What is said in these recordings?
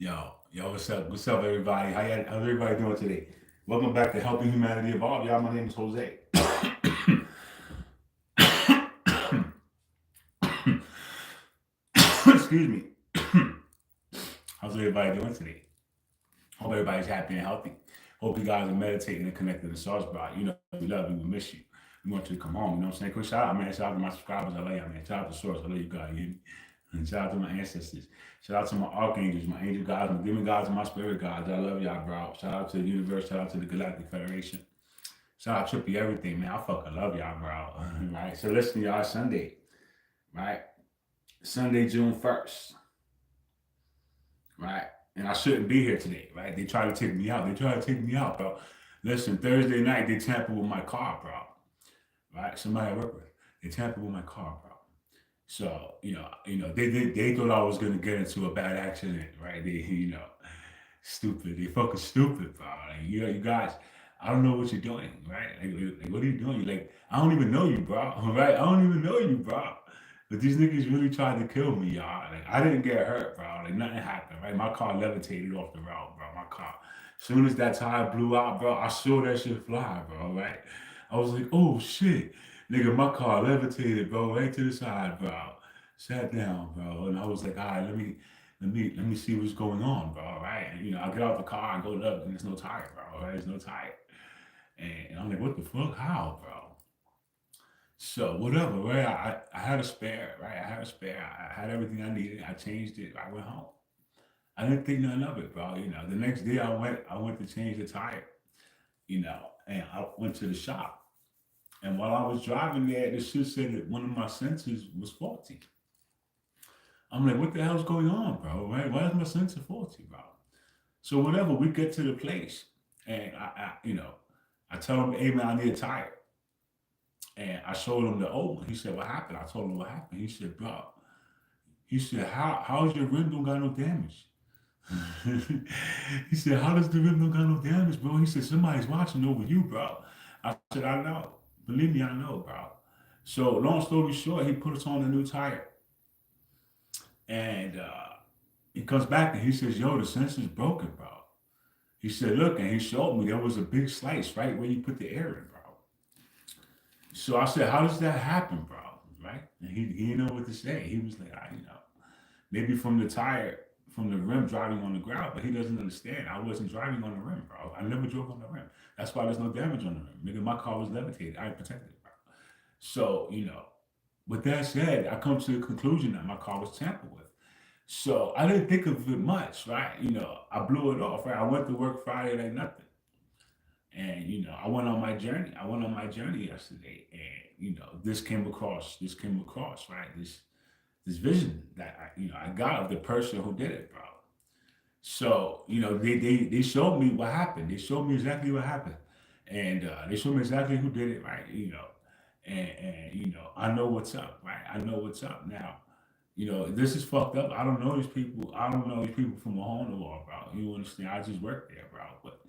What's up? What's up, everybody? How's everybody doing today? Welcome back to Helping Humanity Evolve. Y'all, my name is Jose. Excuse me. How's everybody doing today? Hope everybody's happy and healthy. Hope you guys are meditating and connected to Source, bro. You know, we love you, we miss you. We want you to come home. You know what I'm saying? Quick shout out, man. Shout out to my subscribers. I love y'all, man. Shout out to Source. I love you guys. You hear me? And shout out to my ancestors. Shout out to my archangels, my angel gods, my demon gods, and my spirit gods. I love y'all, bro. Shout out to the universe. Shout out to the Galactic Federation. Shout out Trippy everything, man. I fucking love y'all, bro. Right? So listen, y'all, Sunday, right? Sunday, June 1st, right? And I shouldn't be here today, right? They try to take me out. They try to take me out, bro. Listen, Thursday night, they tampered with my car, bro. Right? Somebody I work with. They tampered with my car, bro. So, they thought I was gonna get into a bad accident, right? Stupid. They fucking stupid, bro. Like, you guys, I don't know what you're doing, right? Like, what are you doing? You're like, I don't even know you, bro. Right? I don't even know you, bro. But these niggas really tried to kill me, y'all. Like, I didn't get hurt, bro. Like, nothing happened, right? My car levitated off the road, bro. My car. As soon as that tire blew out, bro, I saw that shit fly, bro, right? I was like, oh shit. Nigga, my car levitated, bro, right to the side, bro. Sat down, bro. And I was like, all right, let me see what's going on, bro. Right? And, I get out the car, I go up, and there's no tire, bro. Right? There's no tire. And I'm like, what the fuck? How, bro? So whatever, right? I had a spare, right? I had a spare. I had everything I needed. I changed it. I went home. I didn't think nothing of it, bro. The next day I went to change the tire, and I went to the shop. And while I was driving there, the shit said that one of my sensors was faulty. I'm like, what the hell's going on, bro? Right? Why is my sensor faulty, bro? So whatever, we get to the place, and I tell him, hey man, I need a tire. And I showed him the old one. He said, what happened? I told him what happened. He said, bro, he said, how's your rim don't got no damage? He said, how does the rim don't got no damage, bro? He said, somebody's watching over you, bro. I said, I know. Believe me, I know, bro. So long story short, he put us on a new tire. And he comes back and he says, yo, the sensor's broken, bro. He said, look, and he showed me there was a big slice right where you put the air in, bro. So I said, how does that happen, bro? Right? And he didn't know what to say. He was like, maybe from the tire, from the rim driving on the ground, but he doesn't understand. I wasn't driving on the rim, bro. I never drove on the rim. That's why there's no damage on the rim. Nigga, my car was levitated. I protected it, bro. So, with that said, I come to the conclusion that my car was tampered with. So I didn't think of it much, right? I blew it off, right? I went to work Friday like nothing. And I went on my journey. I went on my journey yesterday, and this came across, right? This vision that I got of the person who did it, bro. So they showed me what happened. They showed me exactly what happened, and they showed me exactly who did it, right? And I know what's up, right? I know what's up now. This is fucked up. I don't know these people. I don't know these people from a hole in the wall, bro. You understand? I just work there, bro. But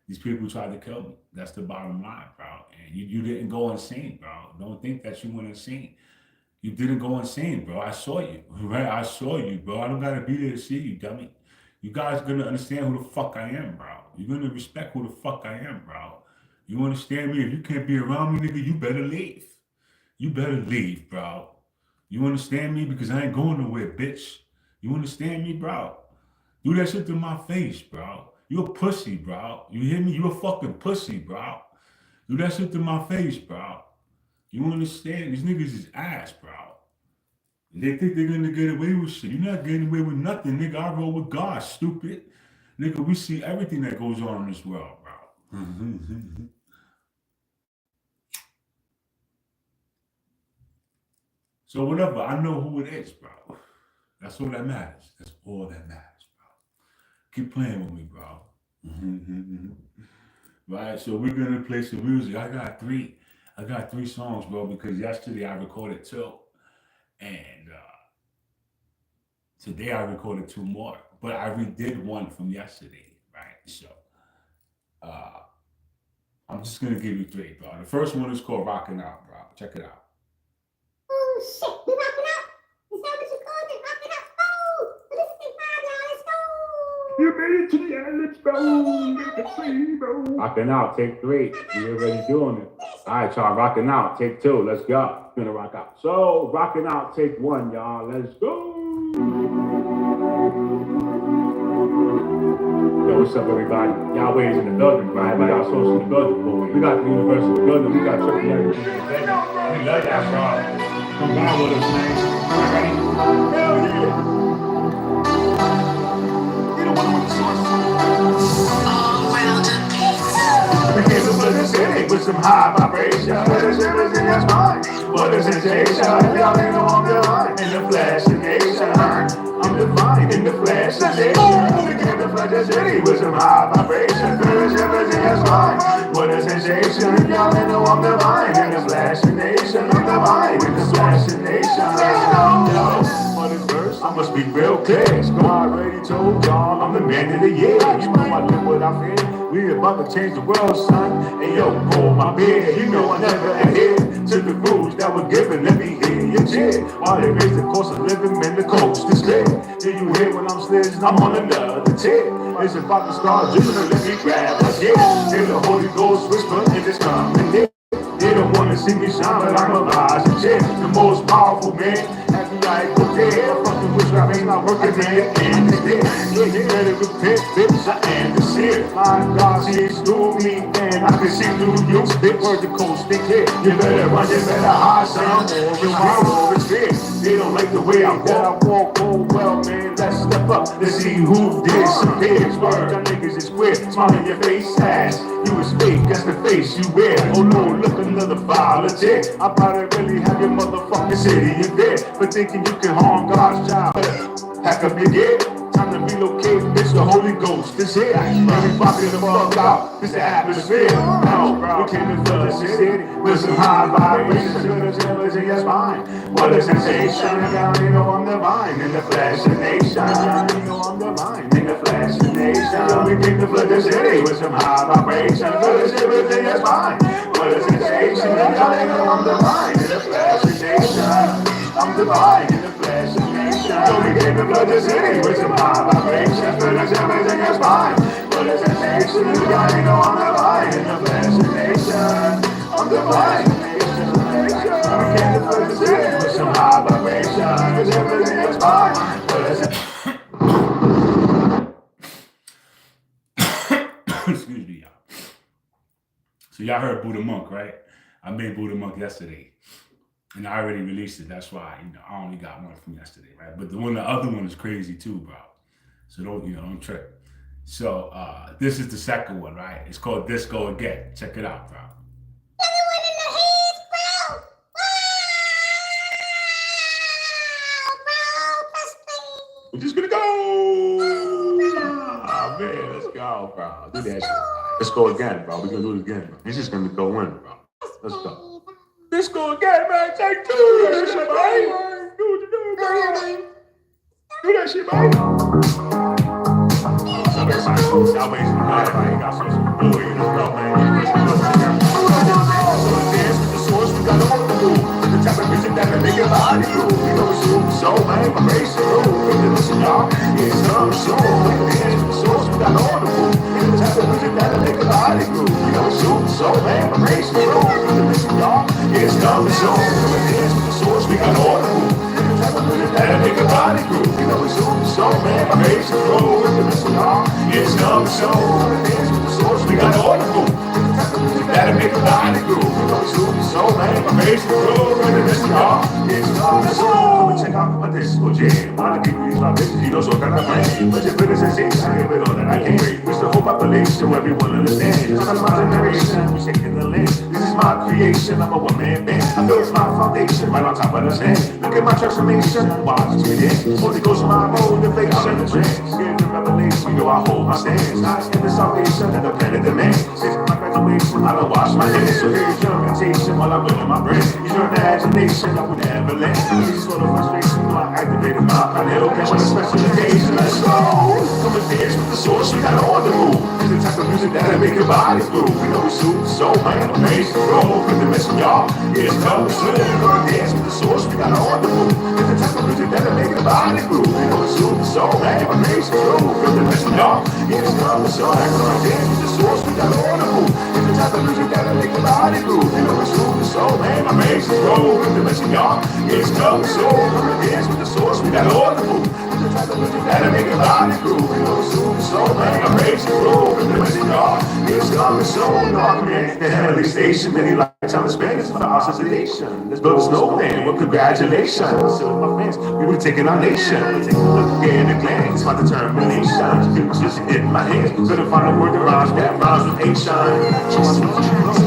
these people tried to kill me. That's the bottom line, bro. And you didn't go insane, bro. Don't think that you went insane. You didn't go insane, bro. I saw you, right? I saw you, bro. I don't gotta be there to see you, dummy. You guys gonna understand who the fuck I am, bro. You're gonna respect who the fuck I am, bro. You understand me? If you can't be around me, nigga, you better leave. You better leave, bro. You understand me? Because I ain't going nowhere, bitch. You understand me, bro? Do that shit to my face, bro. You a pussy, bro. You hear me? You a fucking pussy, bro. Do that shit to my face, bro. You understand? These niggas is ass, bro. They think they're gonna get away with shit. You're not getting away with nothing, nigga. I roll with God, stupid. Nigga, we see everything that goes on in this world, bro. So whatever, I know who it is, bro. That's all that matters. That's all that matters, bro. Keep playing with me, bro. Right, so we're gonna play some music. I got three songs, bro, because yesterday I recorded two, and today I recorded two more. But I redid one from yesterday, right? So uh, I'm just gonna give you three, bro. The first one is called "Rockin' Out," bro. Check it out. Oh shit, you rocking out? Is that what you called it? Rocking out? Oh, well, this is 5, y'all. Let's go. You made it to the end. Let's go. Rocking out, take 3. You already doing it. All right, y'all. Rocking out, take 2. Let's go. Gonna rock out. So, rocking out, take 1, y'all. Let's go. Yo, what's up, everybody? Yahweh is in the building, right? We got Source in the building, boy. We got the universe in the building. We got triple everything in the building. We love that, bro. Come down with us, man. Ready? Hell yeah. You don't want to with the Source. We came to put this in with some high vibration. What is everything that's mine? What is sensation? Y'all ain't know I'm divine in the flash of nation. I'm divine in the flash of nation. We came to put this in with some high vibration. What is everything that's mine? What is sensation? Y'all ain't know I'm divine in the flash of nation. I'm divine in the flash of nation. For this verse, I must be real clear. I already told y'all I'm the man of the year. You know I live what I feel. We about to change the world, son. And yo, hold my beard. You know I never adhere to the rules that were given. Let me hear your cheer. While they raise the cost of living, man, the coast is clear. Do you hear when I'm slizzing? I'm on another tier. It's about to start dribbling. Let me grab a shit. Hear the Holy Ghost whisper in this coming day. They don't wanna see me shine, but I'm a rising chick. The most powerful man. Happy I go there. Fucking wish I ain't not working there. And it's there. Yeah, you better repent, bitch. I am the seer. My God sees through me, and I can see through you. Big word the coast, think clear. You better run, you better hide, son. Or it's fear. They don't like the way I walk. Oh well, man. Let's step up. Let's see who disappears. Word, y'all niggas is weird. Smile in your face, ass. You is fake, that's the face you wear. Oh no, look another volunteer. I probably really have your motherfucking city in there. But thinking you can harm God's child. Pack up your gear. Time to relocate, bitch, the Holy Ghost is here. Everybody the fuck out, it's the atmosphere. No, we came to fill the city with some high vibrations. Good as hell is in your spine. What a sensation, down, you know I'm divine in the flash of nation. You know I'm divine in the flash of nation. We came to flood the city with some high vibrations. Good as hell is in your spine. What a sensation, down, you know I'm divine in the flash of nation. I'm divine in the flash of nation. So we came to flood the city with some high vibrations. Good as hell is in your spine. What a sensation, down, you know I'm divine in the flash of nation. I'm divine in the flash of nation. We came to flood the city with some high vibrations. Good as hell is in your spine. What a Excuse me, y'all. So y'all heard Buddha Monk, right? I made Buddha Monk yesterday. And I already released it. That's why, I only got one from yesterday, right? But the other one is crazy too, bro. So don't trip. So this is the second one, right? It's called Disco Again. Check it out, bro. Anyone in the head, bro? We're just gonna go. Oh man, let's go, bro. Do that shit. Let's go again, bro. We're gonna do it again, bro. It's just gonna go in, bro. Let's go. Let's go again, man. Take 2. Do that shit, man. Do what you do, man. Do that shit, man. What's up, everybody? Y'all waiting for everybody. Got some blue in this bro, man. So dance with the Source. We got all the move. The type of music that can make your body move. You know it's true. So, man, vibration. Listen, y'all. It's some soul. Dance with the Source. We got all the move. The type of music that can make your body move. You know it's true. So, man, vibration. Listen, y'all. It's coming soon. Dance with the Source. We got all the move. The type of music that can make your body move. You know it's true. So, man, vibration. Listen, y'all. It's coming soon. Dance with the Source. We got all the move. That'll make a body groove. You know it's true. So, man, vibration. Listen, y'all. It's coming soon. Come and check out my disco jam. All the people use my business, so kind of plan. But your business is insane, but all that I can read. Wish the whole population, so everyone understands. It's not my generation, we shaking the land. This is my creation, I'm a one-man band. I built my foundation right on top of the sand. Look at my transformation, watch me in. Holy Ghost, my motivation, the trance. Give the revelation, yo, I hold my stance. I in the salvation that the planet demands. Since my graduation, I don't wash my hands. So here's your invitation while I'm building my brand. Use your imagination, I would never land. This sort of frustration, I activated my panel. Catch on a special occasion, let's go. Come and dance with the Source, we got all the move. It's the type of music that I that'll make your body groove. We know we super soul, man, amazing flow. With the mission, y'all, yeah, it's coming soon. We're gonna dance with the source, we got all the move. It's the type of music that'll make your body groove. We know we super soul, man, amazing flow. With the mission, y'all, yeah, it's coming soon. We're gonna dance with the source, we got all the move. It's the type of music that'll make your body groove. We know we super soul, man, amazing flow. With the mission, y'all, yeah, it's coming soon. We're gonna dance with the source, we got all the move. That'll make your body groove. You know it's super soul, man. I'm raised to groove. And the mission, y'all, it's coming soon. Man, the heavenly station, many lifetime experience for our association. Let's build a snowman. Well, congratulations. So, my friends, we were taking our nation. We're taking a look in a glance. My determination. People just hit my hands. Couldn't find a word that rhymes with H-shine.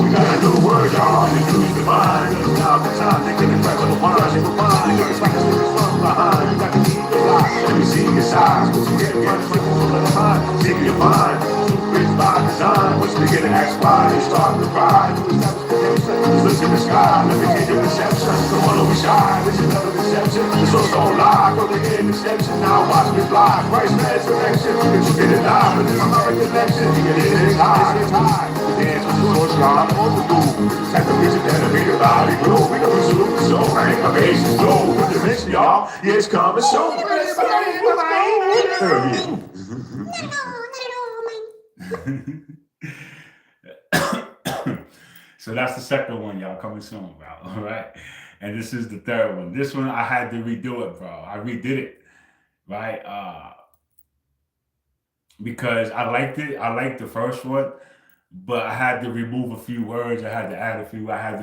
We got a new word, y'all. And you use the mind. Now the time, they can impress on the wine. You can find it's like it's from behind. You got to keep the lie. Let me see your size. What you get, take your mind. Rich by design. What's the beginning? Ask why. You start to cry. Look to the sky. Let me take your perception. Come on, don't be shy. This is another deception. The source don't lie. From the end deception. Now watch me fly. Christ's resurrection. You get it live. But this is our connection. You get it is high. It's high. Dance with the source. God on the move. Type of music that'll make your body grow. We know it's super soul. Rank my bass is low. With the mission, y'all. Yeah, it's coming soon. So that's the second one, y'all, coming soon, bro. All right. And this is the third one. This one I had to redo it, bro. I redid it, right? Because I liked it. I liked the first one, but I had to remove a few words. I had to add a few. I had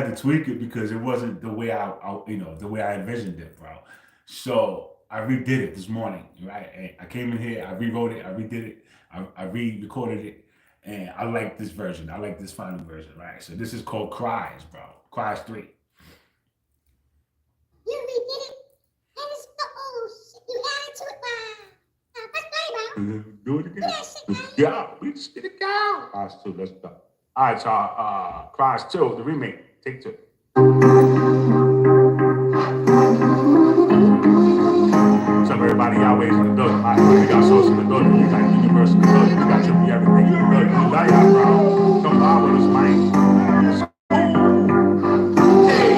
to tweak it because it wasn't the way the way I envisioned it, bro. So I redid it this morning, right? And I came in here, I rewrote it, I redid it, I re-recorded it, and I like this version. I like this final version, right? So this is called Cries, bro. Cries 3. You redid it. And it's you added to it. Let's play, bro. Do it again. Yeah, we just get it down. Cries 2, let's go. All right, y'all. Cries 2, the remake. Take 2. Everybody always in the building. We got source in the building. We got universal in the building. We got triple everything in the building. We love y'all, bro. Come by with us, man. Hey,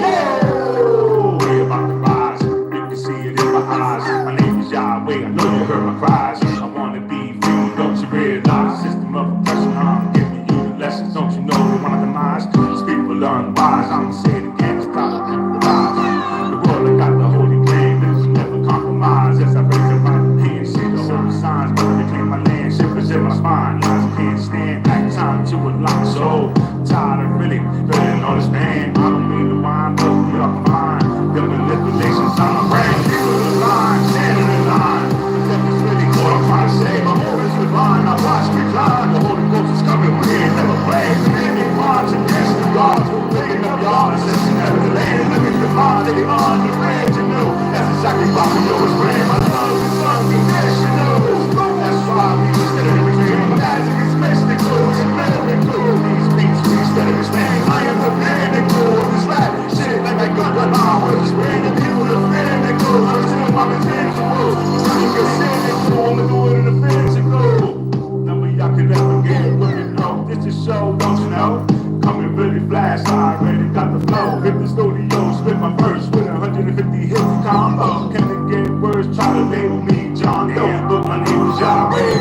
way about the rise. You can see it in my eyes. My name is Yahweh. I know you heard my cries. I want to be free. Don't you realize? System of oppression. I'm giving you the lessons. Don't you know they want to demise? These people are unwise. I'm going to say it again. It's probably the rise. The world, I got the holy grail. There's never compromise. As I raise up my hand, see the holy signs. When I became my land, shivers in my spine. Lies can't stand. Time to unlock soul. Tired of really feeling on this man. I don't mean to whine, but we are fine. The manipulations on my brain. People in line, standing in line. The devil's really what I'm trying to say. My motives are blind. I watch me climb. The Holy Ghost is coming. We ain't never played. The enemy wants against the gods. We're picking up yards. Since you never delayed. Look at the mind. They on the range. You know that's exactly why we always blame. I love is unconditional. That's why we just get everything. Magic is mystical. It's miracle. These beats we study this man. I am the pinnacle of this rap shit. Like I got the knowledge. Bringing people to pinnacle. I'm still my potential. I'm just cynical. I'm gonna do it in the physical. None of y'all can ever get it. Look at no. This is show, don't you know? Coming really fast. I already got the flow. Hit the studio. Split my verse with 150 hits combo. Can they get words? Try to label me John Doe. But my name is Yahweh.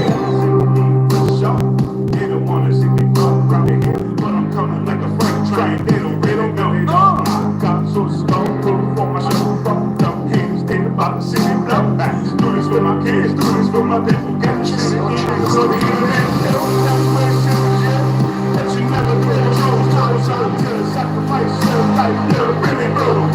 They don't wanna see me come around here, but I'm coming like a freight train. They don't know. Got sources gone, put for my show. Fucked up haters, they about to see me blow back. Do this for my kids, do this for my people. Get the shit in here, so the internet. They don't know where shit is. That you never play a show, till the sacrifice your life, you're really brutal.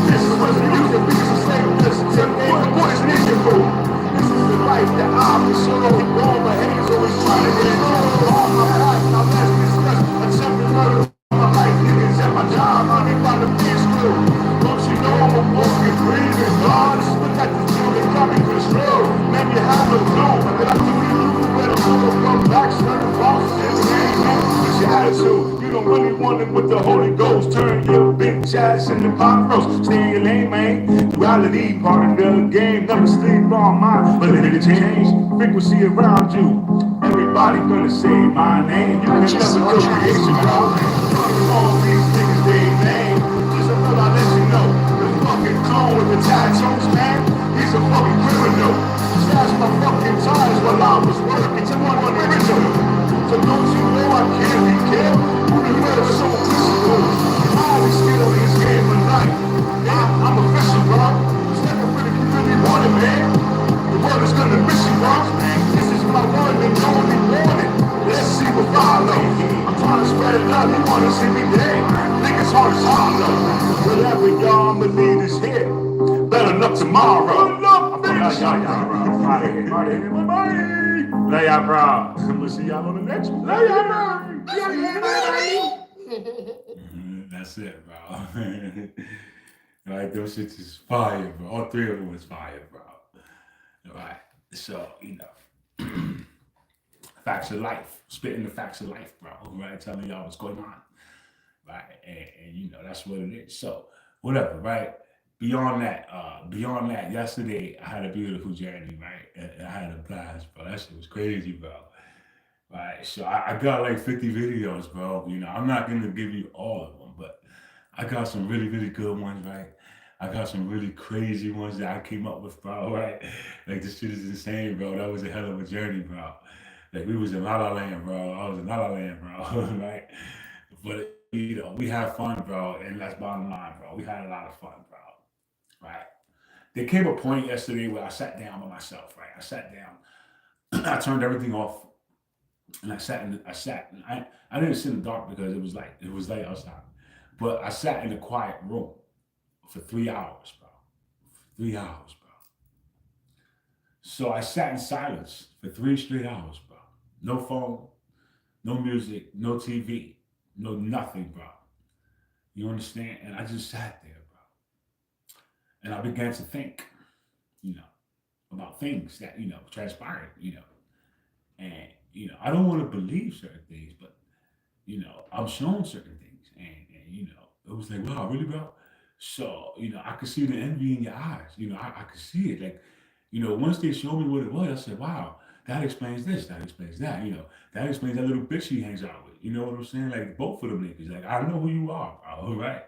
This is what's the music, because it's stable. Listen to me, the boys need your food. This is the life that I've been sure of. All my haters always trying to get control. All my life, now let's discuss attempted murder. My life, niggas at my job, running by the fish crew. Don't you know I'm a walking, breathing God? This is what that this building got me control. Man, you have no clue. But I do you better come back, son of bosses. What's your attitude? You don't really want it with the Holy Ghost. Turn your big chats into pop roast. Stay in your lane, man. Duality, part of the game. Never sleep on mine, but let it change. Frequency around you. Everybody nobody gonna say my name. You can never go creation, bro. Fucking all these niggas, they ain't name. Just a thought I let you know. The fucking clone with the tattoos, man. He's a fucking criminal. Slashed my fucking tires while I was working. To one original. So don't you know I can't be killed? Who the hell is so physical? I always skill in this game of life. Yeah, I'm official, bro. Step up with it, you really want it, man. The world is gonna miss you, bro. This is my word, and you only want it. Let's see what follow. I'm trying to spread love, you wanna see me dead. Niggas heart is hollow. Whatever y'all, I'ma lead is here. Better luck tomorrow. Lay y'all, bro. We'll see y'all on the next one. Lay y'all, That's it, bro. Like, those shits is fire, bro. All three of them was fire, bro. All right. So, facts of life. Spitting the facts of life, bro. Right? Telling y'all what's going on. Right? And that's what it is. So, whatever, right? Beyond that, yesterday I had a beautiful journey, right? I had a blast, bro. That shit was crazy, bro. Right. So I got like 50 videos, bro. I'm not gonna give you all of them, but I got some really, really good ones, right? I got some really crazy ones that I came up with, bro, right? Like, this shit is insane, bro. That was a hell of a journey, bro. Like, we was in La La Land, bro. I was in La La Land, bro, right? But, we had fun, bro, and that's bottom line, bro. We had a lot of fun, bro, right? There came a point yesterday where I sat down by myself, right? I sat down, I turned everything off, and I sat, and I didn't sit in the dark because it was late outside, but I sat in a quiet room for 3 hours, bro. 3 hours, bro. So I sat in silence for 3 straight hours, bro. No phone, no music, no TV, no nothing, bro. You understand? And I just sat there, bro. And I began to think, about things that, transpired, And, I don't want to believe certain things, but, I'm shown certain things. And it was like, wow, really, bro? So, I could see the envy in your eyes. I could see it. Like, once they showed me what it was, I said, wow, that explains this, that explains that. That explains that little bitch he hangs out with. You know what I'm saying? Like, both of them niggas. Like, I know who you are, bro, right?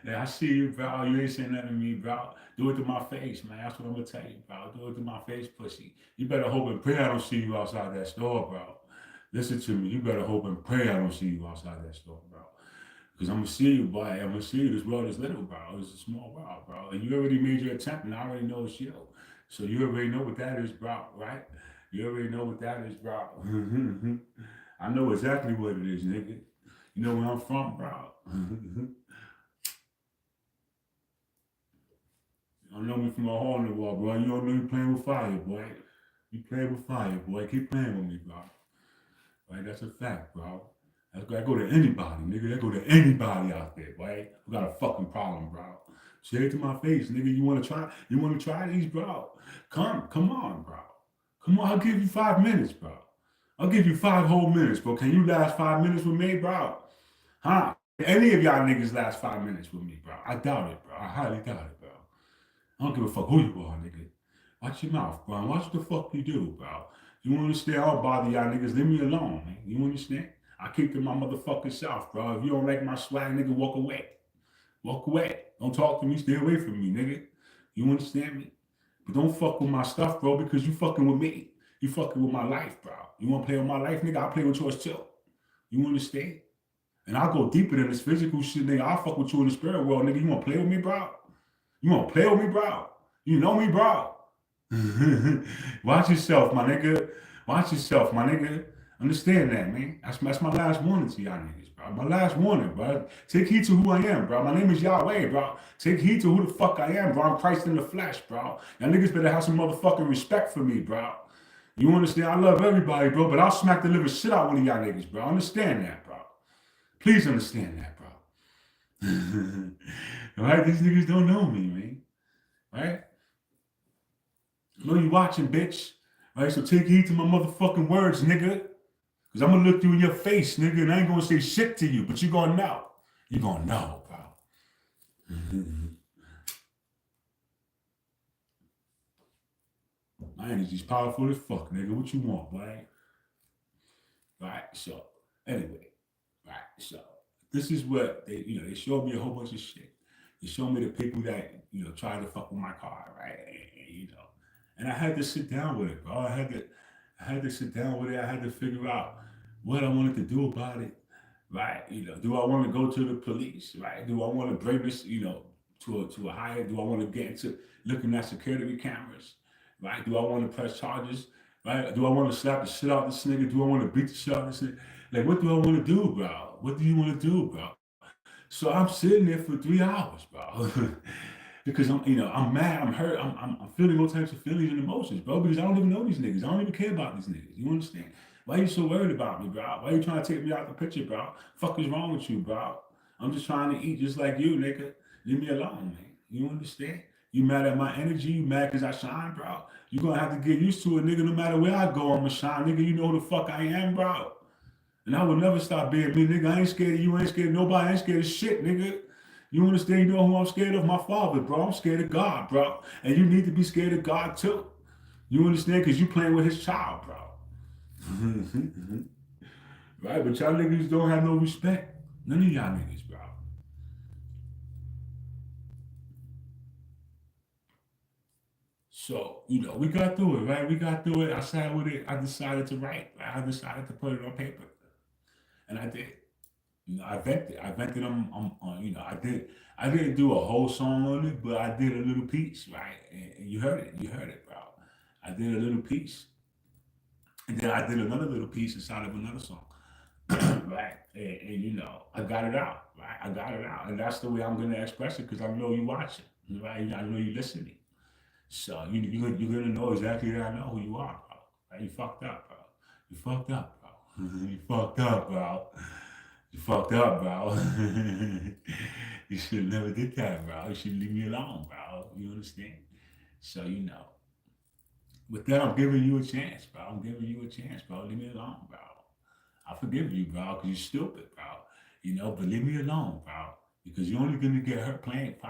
Like, I see you, bro. You ain't saying nothing to me, bro. Do it to my face, man. That's what I'm gonna tell you, bro. Do it to my face, pussy. You better hope and pray I don't see you outside that store, bro. Listen to me. You better hope and pray I don't see you outside that store, bro. Because I'm gonna see you, boy. I'm gonna see you. This world is little, bro. It's a small world, bro. And you already made your attempt, and I already know it's you. So you already know what that is, bro, right? You already know what that is, bro. I know exactly what it is, nigga. You know where I'm from, bro. You don't know me from a hole in the wall, bro. You don't know you playing with fire, boy. You playing with fire, boy. Keep playing with me, bro. Right? That's a fact, bro. That go to anybody, nigga. That go to anybody out there, boy. Who got a fucking problem, bro. Say it to my face, nigga. You wanna try? You wanna try these, bro? Come on, bro. Come on, I'll give you 5 minutes, bro. I'll give you 5 whole minutes, bro. Can you last 5 minutes with me, bro? Huh? Any of y'all niggas last 5 minutes with me, bro? I doubt it, bro. I highly doubt it, bro. I don't give a fuck who you are, nigga. Watch your mouth, bro. Watch what the fuck you do, bro. You understand? I don't bother y'all niggas. Leave me alone, man. You understand? I keep to my motherfucking self, bro. If you don't like my swag, nigga, walk away. Walk away. Don't talk to me. Stay away from me, nigga. You understand me? But don't fuck with my stuff, bro, because you fucking with me. You fucking with my life, bro. You want to play with my life, nigga? I'll play with yours too. You understand? And I'll go deeper than this physical shit, nigga. I'll fuck with you in the spirit world, nigga. You want to play with me, bro? You want to play with me, bro? You know me, bro? Watch yourself, my nigga. Watch yourself, my nigga. Understand that, man. That's my last warning to y'all niggas, bro. My last warning, bro. Take heed to who I am, bro. My name is Yahweh, bro. Take heed to who the fuck I am, bro. I'm Christ in the flesh, bro. Y'all niggas better have some motherfucking respect for me, bro. You understand? I love everybody, bro, but I'll smack the living shit out one of y'all niggas, bro. Understand that, bro. Please understand that, bro. Right? These niggas don't know me, man. Right? I know you watching, bitch. Right? So take heed to my motherfucking words, nigga. Because I'm going to look you in your face, nigga, and I ain't going to say shit to you, but you going to know. You going to know, bro. My energy's powerful as fuck, nigga. What you want, boy? right? So anyway, right? So this is what they showed me a whole bunch of shit. They showed me the people that tried to fuck with my car, right? And I had to sit down with it, bro. I had to sit down with it. I had to figure out what I wanted to do about it, right? Do I want to go to the police, right? Do I want to bring this, to a higher? Do I want to get into looking at security cameras, right? Do I want to press charges, right? Do I want to slap the shit out this nigga? Do I want to beat the shit out this nigga? Like, what do I want to do, bro? What do you want to do, bro? So I'm sitting there for 3 hours, bro. Because I'm mad, I'm hurt, I'm feeling all types of feelings and emotions, bro. Because I don't even know these niggas. I don't even care about these niggas. You understand? Why are you so worried about me, bro? Why are you trying to take me out the picture, bro? Fuck is wrong with you, bro? I'm just trying to eat just like you, nigga. Leave me alone, man. You understand? You mad at my energy? You mad because I shine, bro? You gonna have to get used to it, nigga. No matter where I go, I'ma shine, nigga. You know who the fuck I am, bro. And I will never stop being me, nigga. I ain't scared of you. I ain't scared of nobody. I ain't scared of shit, nigga. You understand? You know who I'm scared of? My father, bro. I'm scared of God, bro. And you need to be scared of God too. You understand? Because you playing with his child, bro. Right? But y'all niggas don't have no respect. None of y'all niggas, bro. So, we got through it, right? We got through it. I sat with it. I decided to write. Right? I decided to put it on paper. And I did. I vented. I vented on I didn't do a whole song on it, but I did a little piece, right? And you heard it. You heard it, bro. I did a little piece. And then I did another little piece inside of another song. Right? And I got it out. Right? I got it out. And that's the way I'm gonna express it because I know you watching. Right? I know you listening. So you're gonna know exactly that I know who you are, bro. Right? You fucked up, bro. You fucked up, bro. You fucked up, bro. You fucked up, bro. You should have never did that, bro. You should leave me alone, bro. You understand? So with that, I'm giving you a chance, bro. I'm giving you a chance, bro. Leave me alone, bro. I forgive you, bro, because you're stupid, bro. But leave me alone, bro. Because you're only gonna get hurt playing with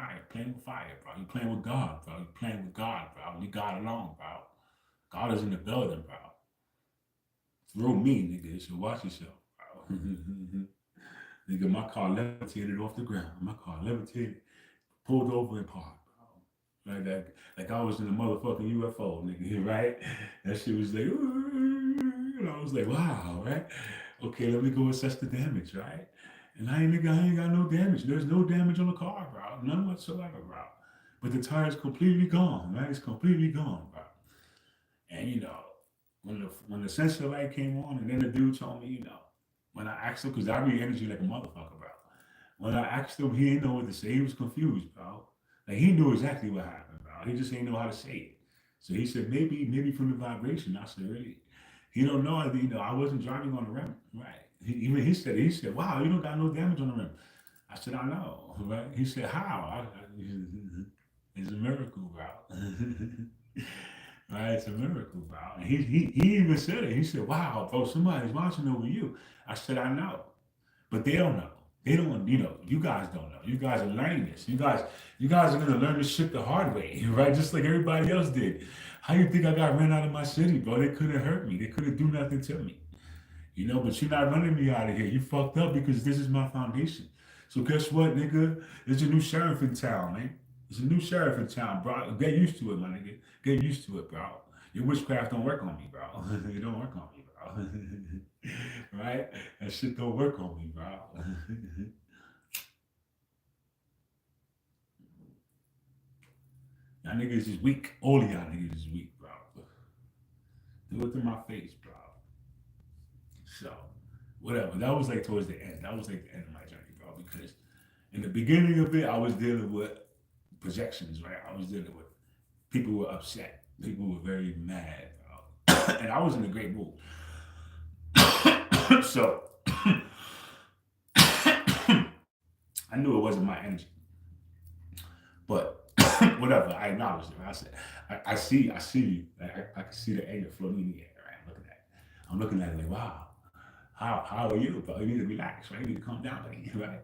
fire, bro. You're playing with God, bro. You're playing with God, bro. Leave God alone, bro. God is in the building, bro. Through me, nigga. So watch yourself, bro. Nigga, my car levitated off the ground. My car levitated, pulled over and parked, bro. Like that, like I was in a motherfucking UFO, nigga, right? That shit was like, and I was like, wow, right? Okay, let me go assess the damage, right? And I ain't got no damage. There's no damage on the car, bro. None whatsoever, bro. But the tire's completely gone, right? It's completely gone, bro. And when the sensor light came on, and then the dude told me, when I asked him, because I read energy like a motherfucker, bro. When I asked him, he didn't know what to say. He was confused, bro. Like he knew exactly what happened, bro. He just didn't know how to say it. So he said, maybe from the vibration. I said, really? He don't know. I wasn't driving on the rim, right? He said, wow, you don't got no damage on the rim. I said, I know, right? He said, how? It's a miracle, bro. Right? It's a miracle, bro. And he even said it. He said, wow, bro, somebody's watching over you. I said, I know. But they don't know. They don't, you guys don't know. You guys are learning this. You guys are gonna learn this shit the hard way, right? Just like everybody else did. How you think I got ran out of my city, bro? They couldn't hurt me. They couldn't do nothing to me. But you're not running me out of here. You fucked up because this is my foundation. So guess what, nigga? There's a new sheriff in town, man. There's a new sheriff in town, bro. Get used to it, my nigga. Get used to it, bro. Your witchcraft don't work on me, bro. It don't work on me, bro. Right? That shit don't work on me, bro. Y'all niggas is weak. All of y'all niggas is weak, bro. Do it to my face, bro. So, whatever. That was like towards the end. That was like the end of my journey, bro. Because in the beginning of it, I was dealing with projections, right? I was dealing with people were upset. People were very mad, bro. And I was in a great mood. So, I knew it wasn't my energy. But whatever, I acknowledged it. I said, I see you. Like, I can see the anger floating in the air, right? I'm looking at it like, wow. How are you? But you need to relax, right? You need to calm down, right?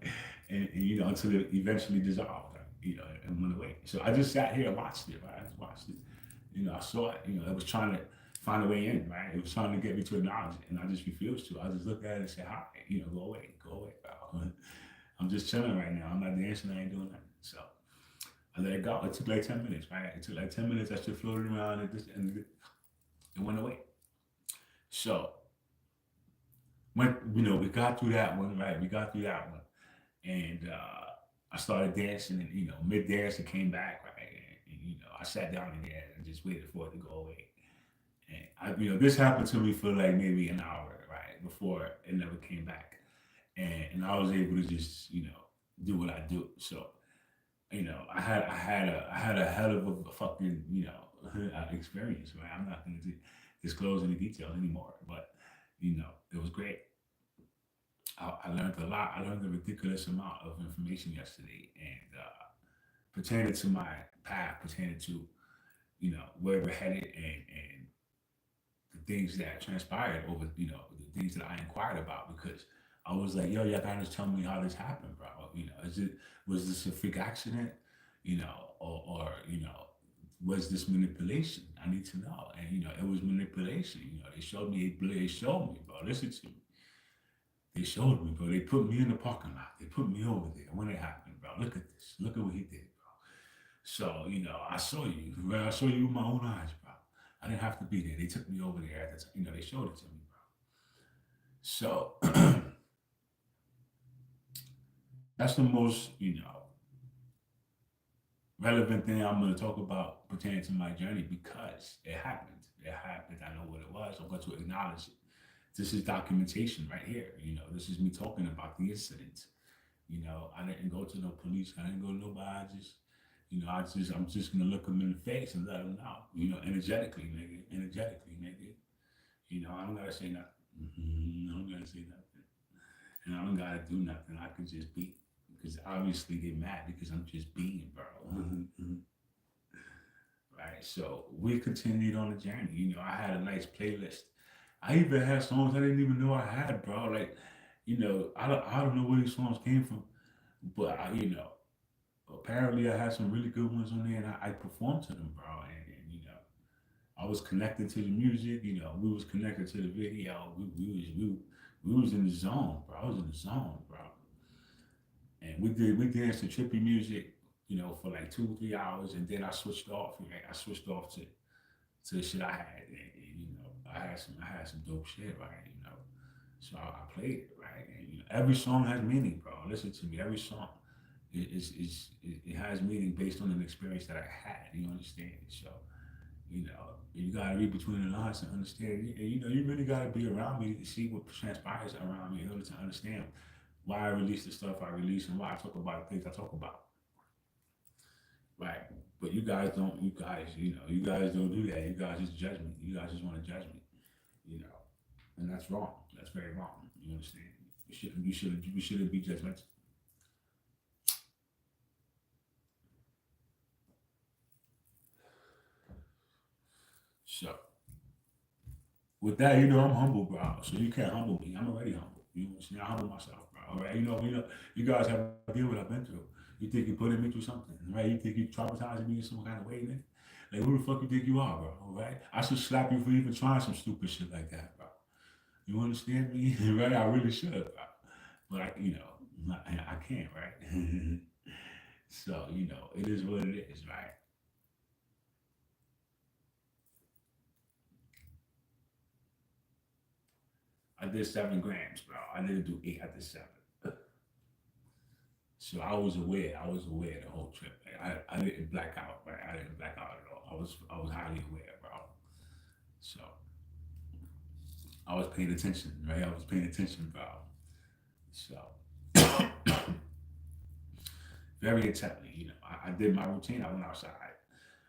And until it eventually dissolved, right? And went away. So I just sat here and watched it, right? I just watched it. I saw it. It was trying to find a way in, right? It was trying to get me to acknowledge it, and I just refused to. I just looked at it and said, "Hi, go away, bro. I'm just chilling right now. I'm not dancing. I ain't doing nothing." So I let it go. It took like 10 minutes, right? It took like 10 minutes. I just floated around and it went away. So when we got through that one, right? We got through that one, and I started dancing, and mid dance it came back, right? And I sat down again and just waited for it to go away. And this happened to me for like maybe an hour, right, before it never came back, and I was able to just do what I do. So I had a hell of a fucking experience, right? I'm not going to disclose any details anymore, but it was great. I learned a lot. I learned a ridiculous amount of information yesterday, and pertaining to my path, pertaining to where we're headed, and the things that transpired over the things that I inquired about, because I was like, yo, y'all gotta tell me how this happened, bro. Was this a freak accident, or was this manipulation? I need to know. And it was manipulation. They showed me, bro. Listen to me. They showed me, bro. They put me in the parking lot. They put me over there when it happened, bro. Look at this. Look at what he did, bro. So, I saw you, right? I saw you with my own eyes, bro. I didn't have to be there. They took me over there at the time. They showed it to me, bro. So that's the most, relevant thing I'm going to talk about pertaining to my journey, because it happened. It happened. I know what it was. I'm going to acknowledge it. This is documentation right here. This is me talking about the incident. I didn't go to no police. I didn't go to nobody. I'm just gonna look them in the face and let them know. Energetically, nigga. Energetically, nigga. I don't gotta say nothing. I don't gotta say nothing, and I don't gotta do nothing. I could just be, because obviously they're mad because I'm just being, bro. Right. So we continued on the journey. I had a nice playlist. I even had songs I didn't even know I had, bro. Like, I don't know where these songs came from, but apparently I had some really good ones on there, and I performed to them, bro. And I was connected to the music. We was connected to the video. We was in the zone, bro. I was in the zone, bro. And we danced to trippy music, for like 2 or 3 hours, and then I switched off. Right? I switched off to the shit I had, and I had some dope shit, right? So I played it, right, and every song has meaning, bro. Listen to me, every song it has meaning based on an experience that I had. You understand? So you gotta read between the lines to understand. And you really gotta be around me to see what transpires around me in order to understand why I release the stuff I release and why I talk about the things I talk about. Right. But you guys don't. You guys don't do that. You guys just judge me. You guys just want to judge me. You know, and that's wrong. That's very wrong. You understand? You shouldn't. You shouldn't be judgmental. So with that, I'm humble, bro. So you can't humble me. I'm already humble. You understand? I humble myself, bro. All right. You guys have no idea what I've been through. You think you're putting me through something, right? You think you're traumatizing me in some kind of way, man? Like, who the fuck you think you are, bro? All right? I should slap you for even trying some stupid shit like that, bro. You understand me? Right? I really should, bro. But I can't, right? So, it is what it is, right? I did 7 grams, bro. I didn't do 8, I did 7. So I was aware. I was aware the whole trip. Like, I didn't black out, right? I didn't black out at all. I was highly aware, bro. So I was paying attention, right? I was paying attention, bro. So very intently, I did my routine. I went outside.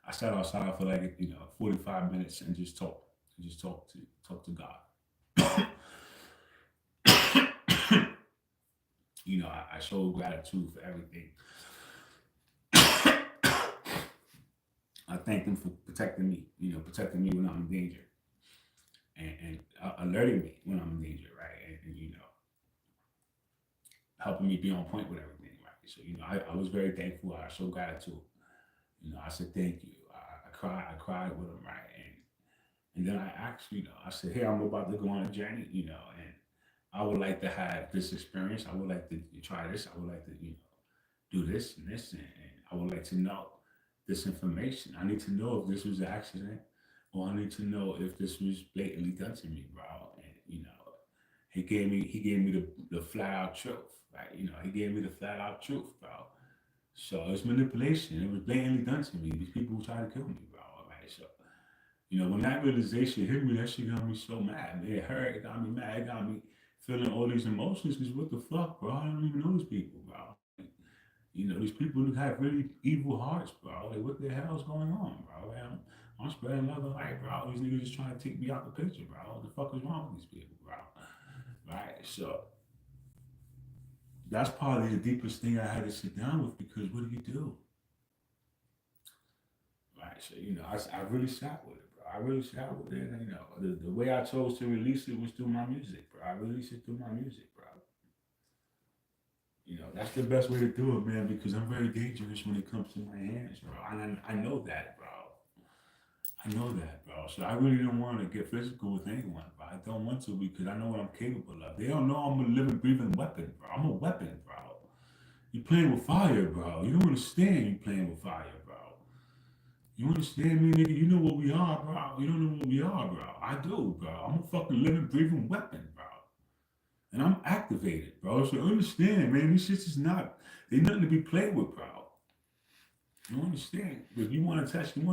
I sat outside for like 45 minutes and just talked. Just talk to God. I showed gratitude for everything. I thank him for protecting me, protecting me when I'm in danger, and alerting me when I'm in danger, right? And helping me be on point with everything, right? So, I was very thankful. I showed gratitude. I said thank you. I cried with him, right? And then I asked, I said, hey, I'm about to go on a journey, and I would like to have this experience. I would like to try this. I would like to, do this and this, and I would like to know this information. I need to know if this was an accident, or I need to know if this was blatantly done to me, bro. And he gave me the flat out truth, right? He gave me the flat out truth, bro. So it's manipulation. It was blatantly done to me. These people who tried to kill me, bro. Right? So when that realization hit me, that shit got me so mad. Man, it hurt. It got me mad. It got me feeling all these emotions. Because what the fuck, bro? I don't even know these people, bro. These people who have really evil hearts, bro. Like, what the hell is going on, bro? Like, I'm spreading love and light, bro. These niggas just trying to take me out the picture, bro. What the fuck is wrong with these people, bro? Right? So that's probably the deepest thing I had to sit down with, because what do you do? Right? So, I really sat with it, bro. I really sat with it. And, the way I chose to release it was through my music, bro. I released it through my music, bro. That's the best way to do it, man, because I'm very dangerous when it comes to my hands, bro. And I know that, bro. I know that, bro. So I really don't want to get physical with anyone, bro. I don't want to, because I know what I'm capable of. They don't know I'm a living, breathing weapon, bro. I'm a weapon, bro. You playing with fire, bro. You don't understand you playing with fire, bro. You understand me, nigga? You know what we are, bro. You don't know what we are, bro. I do, bro. I'm a fucking living, breathing weapon, bro. And I'm activated, bro. So understand, man, these shits is not, they nothing to be played with, bro. You understand? If you want to test me,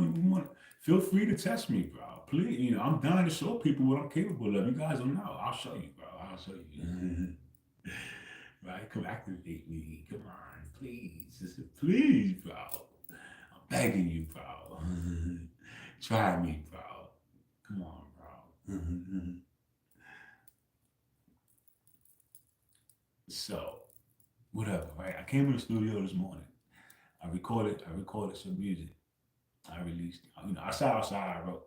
feel free to test me, bro. Please, I'm dying to show people what I'm capable of. You guys don't know. I'll show you, bro. I'll show you. Right? Come activate me. Come on, please. Please, bro. I'm begging you, bro. Try me, bro. Come on, bro. So, whatever, right? I came in the studio this morning. I recorded some music. I released, I sat outside, I wrote.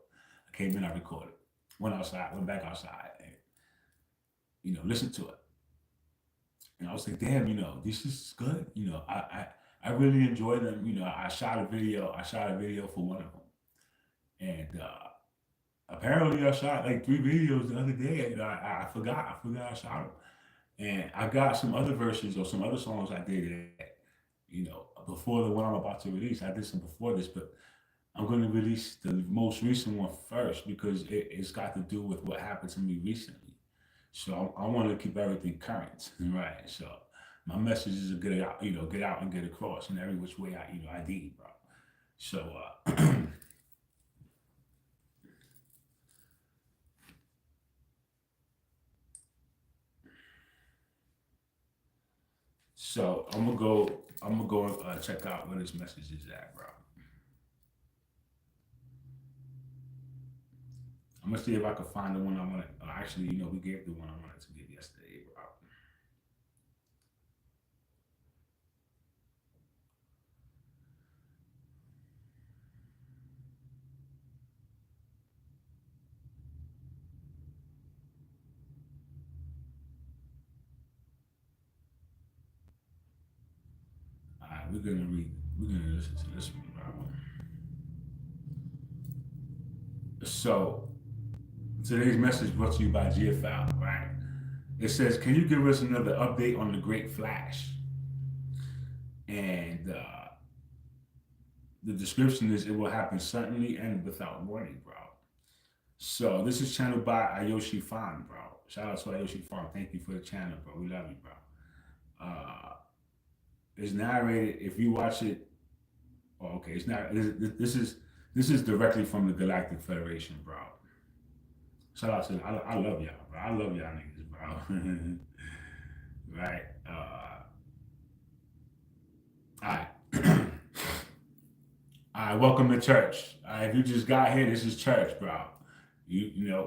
I came in, I recorded. Went outside, went back outside, and, listened to it. And I was like, damn, this is good. I really enjoy them. I shot a video. For one of them. And apparently I shot like 3 videos the other day. And I forgot I shot them. And I got some other versions or some other songs I did that, before the one I'm about to release. I did some before this, but I'm going to release the most recent one first, because it's got to do with what happened to me recently. So I want to keep everything current, right? So my message is to get out, get out and get across in every which way I need, bro. So so I'm gonna go check out where this message is at, bro. I'm gonna see if I can find the one I wanted. Actually, we gave the one I wanted to give yesterday, bro. All right, we're gonna listen to this one, bro. So today's message brought to you by GFL, right? It says, can you give us another update on the Great Flash? And the description is, it will happen suddenly and without warning, bro. So this is channeled by Ayoshi Fan, bro. Shout out to Ayoshi Fan. Thank you for the channel, bro. We love you, bro. It's narrated. If you watch it, okay, it's not. This is directly from the Galactic Federation, bro. Shout out to I love y'all, bro. I love y'all niggas, bro. Right. All right. All right. Welcome to church. All right. If you just got here, this is church, bro.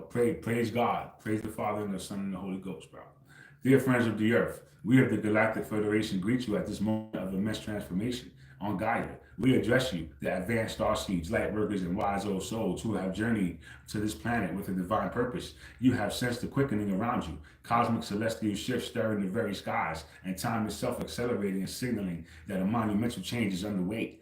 Praise God, praise the Father and the Son and the Holy Ghost, bro. Dear friends of the earth, we of the Galactic Federation greet you at this moment of immense transformation on Gaia. We address you, the advanced starseeds, light workers, and wise old souls who have journeyed to this planet with a divine purpose. You have sensed the quickening around you, cosmic celestial shifts stirring the very skies, and time itself accelerating and signaling that a monumental change is underway.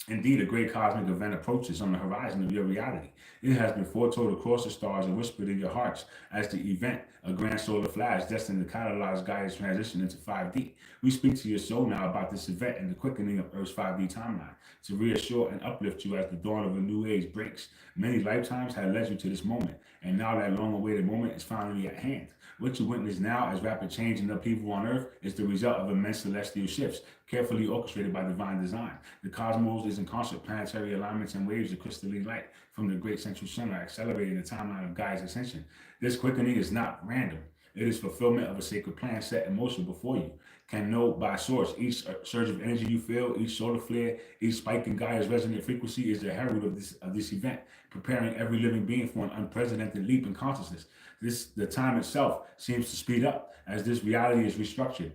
Indeed, a great cosmic event approaches on the horizon of your reality. It has been foretold across the stars and whispered in your hearts as the event, a grand solar flash destined to catalyze Gaia's transition into 5D. We speak to your soul now about this event and the quickening of Earth's 5D timeline to reassure and uplift you as the dawn of a new age breaks. Many lifetimes have led you to this moment, and now that long awaited moment is finally at hand. What you witness now as rapid change and upheaval on Earth is the result of immense celestial shifts, carefully orchestrated by divine design. The cosmos is in constant planetary alignments and waves of crystalline light from the great central sun are accelerating the timeline of Gaia's ascension. This quickening is not random. It is fulfillment of a sacred plan set in motion before you. Can know by source each surge of energy you feel, each solar flare, each spike in Gaia's resonant frequency is the herald of this event, preparing every living being for an unprecedented leap in consciousness. The time itself seems to speed up as this reality is restructured,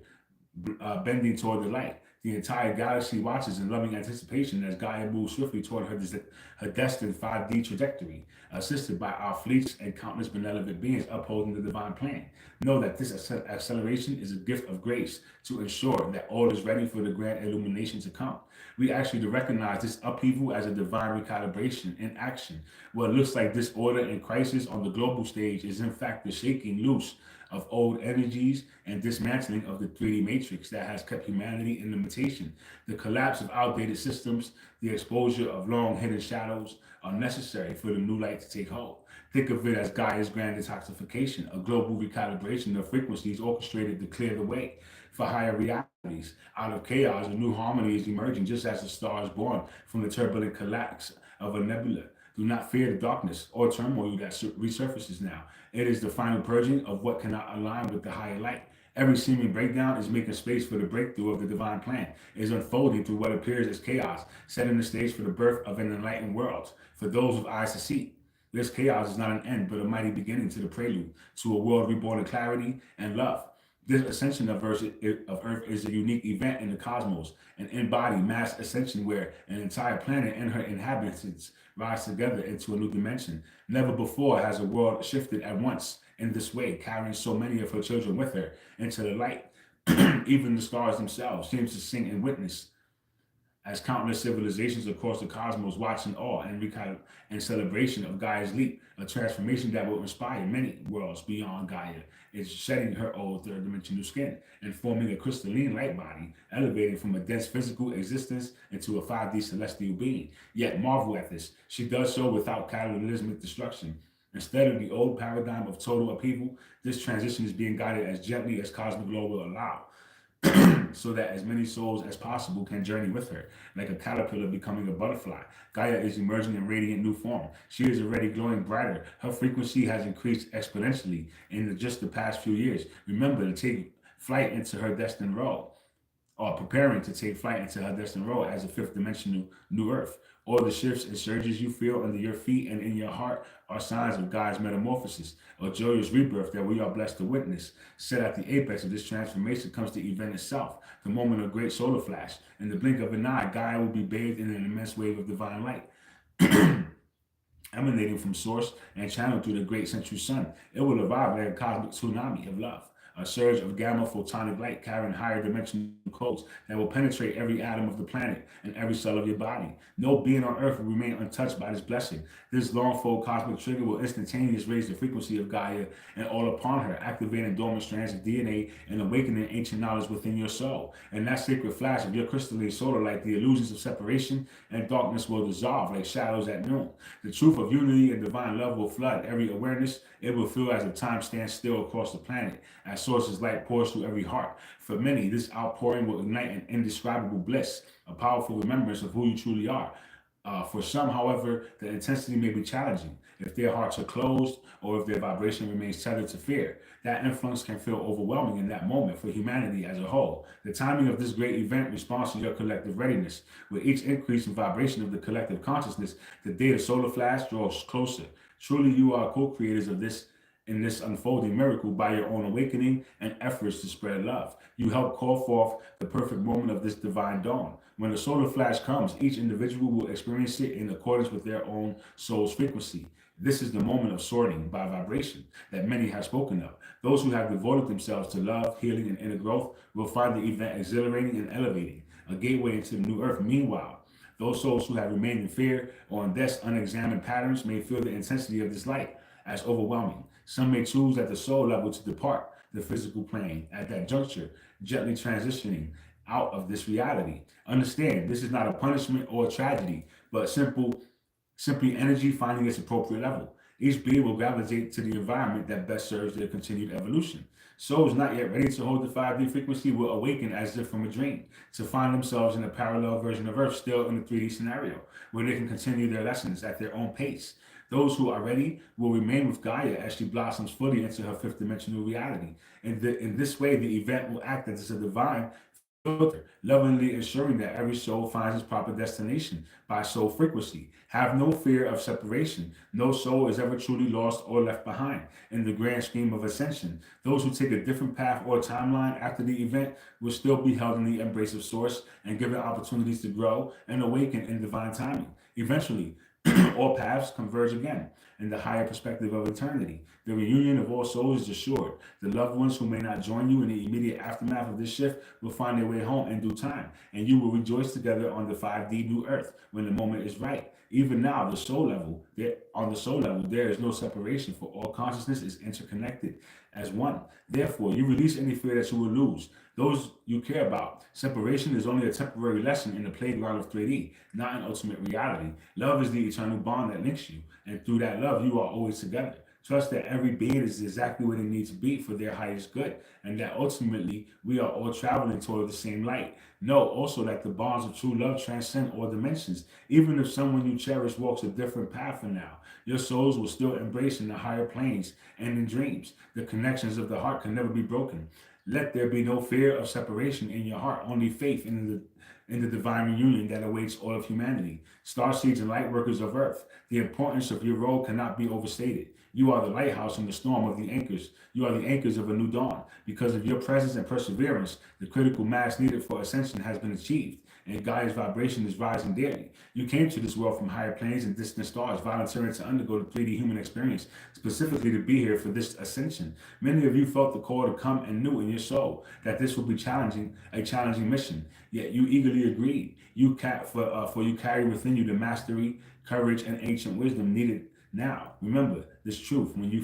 bending toward the light. The entire galaxy watches in loving anticipation as Gaia moves swiftly toward her destined 5D trajectory, assisted by our fleets and countless benevolent beings upholding the divine plan. Know that this acceleration is a gift of grace to ensure that all is ready for the grand illumination to come. We actually to recognize this upheaval as a divine recalibration in action. What looks like disorder and crisis on the global stage is in fact the shaking loose of old energies and dismantling of the 3D matrix that has kept humanity in limitation. The collapse of outdated systems, the exposure of long hidden shadows are necessary for the new light to take hold. Think of it as Gaia's grand detoxification, a global recalibration of frequencies orchestrated to clear the way for higher realities. Out of chaos, a new harmony is emerging just as a star is born from the turbulent collapse of a nebula. Do not fear the darkness or turmoil that resurfaces now. It is the final purging of what cannot align with the higher light. Every seeming breakdown is making space for the breakthrough of the divine plan, is unfolding through what appears as chaos, setting the stage for the birth of an enlightened world, for those with eyes to see. This chaos is not an end, but a mighty beginning to the prelude to a world reborn in clarity and love. This ascension of Earth is a unique event in the cosmos, an embodied mass ascension where an entire planet and her inhabitants rise together into a new dimension. Never before has a world shifted at once in this way, carrying so many of her children with her into the light. Even the stars themselves seem to sing and witness as countless civilizations across the cosmos watch in awe and celebration of Gaia's leap, a transformation that will inspire many worlds beyond Gaia. Is shedding her old third dimensional skin and forming a crystalline light body, elevating from a dense physical existence into a 5D celestial being. Yet marvel at this, she does so without cataclysmic destruction. Instead of the old paradigm of total upheaval, this transition is being guided as gently as cosmic law will allow. So that as many souls as possible can journey with her, like a caterpillar becoming a butterfly. Gaia is emerging in radiant new form. She is already glowing brighter. Her frequency has increased exponentially in just the past few years. Remember to take flight into her destined role, or preparing to take flight into her destined role as a fifth dimensional new earth. All the shifts and surges you feel under your feet and in your heart are signs of God's metamorphosis, a joyous rebirth that we are blessed to witness. Set at the apex of this transformation comes the event itself, the moment of great solar flash. In the blink of an eye, Gaia will be bathed in an immense wave of divine light, emanating from source and channeled through the great central sun. It will arrive like a cosmic tsunami of love, a surge of gamma photonic light carrying higher dimensional codes that will penetrate every atom of the planet and every cell of your body. No being on Earth will remain untouched by this blessing. This long-fold cosmic trigger will instantaneously raise the frequency of Gaia and all upon her, activating dormant strands of DNA and awakening ancient knowledge within your soul. And that sacred flash of your crystalline solar light, the illusions of separation and darkness will dissolve like shadows at noon. The truth of unity and divine love will flood every awareness. It will feel as if time stands still across the planet, as source's light pours through every heart. For many, this outpouring will ignite an indescribable bliss, a powerful remembrance of who you truly are. For some, however, the intensity may be challenging. If their hearts are closed or if their vibration remains tethered to fear, that influence can feel overwhelming in that moment for humanity as a whole. The timing of this great event responds to your collective readiness. With each increase in vibration of the collective consciousness, the day of solar flash draws closer. Truly, you are co-creators of this in this unfolding miracle by your own awakening and efforts to spread love. You help call forth the perfect moment of this divine dawn. When the solar flash comes, each individual will experience it in accordance with their own soul's frequency. This is the moment of sorting by vibration that many have spoken of. Those who have devoted themselves to love, healing, and inner growth will find the event exhilarating and elevating, a gateway into the new earth. Meanwhile, Those souls who have remained in fear or in this unexamined patterns may feel the intensity of this light as overwhelming. Some may choose at the soul level to depart the physical plane at that juncture, gently transitioning out of this reality. Understand, this is not a punishment or a tragedy, but simply energy finding its appropriate level. Each being will gravitate to the environment that best serves their continued evolution. Souls not yet ready to hold the 5D frequency will awaken as if from a dream, to find themselves in a parallel version of Earth, still in the 3D scenario, where they can continue their lessons at their own pace. Those who are ready will remain with Gaia as she blossoms fully into her fifth dimensional reality. In this way, the event will act as a divine filter, lovingly ensuring that every soul finds its proper destination by soul frequency. Have no fear of separation. No soul is ever truly lost or left behind. In the grand scheme of ascension, those who take a different path or timeline after the event will still be held in the embrace of Source and given opportunities to grow and awaken in divine timing. Eventually, all paths converge again in the higher perspective of eternity. The reunion of all souls is assured. The loved ones who may not join you in the immediate aftermath of this shift will find their way home in due time, and you will rejoice together on the 5D new earth when the moment is right. Even now, on the soul level, there is no separation, for all consciousness is interconnected as one. Therefore, you release any fear that you will lose those you care about. Separation is only a temporary lesson in the playground of 3D, not an ultimate reality. Love is the eternal bond that links you, and through that love, you are always together. Trust that every being is exactly where they need to be for their highest good, and that ultimately we are all traveling toward the same light. Know also that the bonds of true love transcend all dimensions. Even if someone you cherish walks a different path for now, your souls will still embrace in the higher planes and in dreams. The connections of the heart can never be broken. Let there be no fear of separation in your heart, only faith in the divine reunion that awaits all of humanity. Starseeds and light workers of Earth, the importance of your role cannot be overstated. You are the lighthouse in the storm of the anchors. You are the anchors of a new dawn. Because of your presence and perseverance, the critical mass needed for ascension has been achieved, and Gaia's vibration is rising daily. You came to this world from higher planes and distant stars, volunteering to undergo the 3D human experience, specifically to be here for this ascension. Many of you felt the call to come and knew in your soul that this would be a challenging mission. Yet you eagerly agreed. For you carry within you the mastery, courage, and ancient wisdom needed now. Remember this truth: when you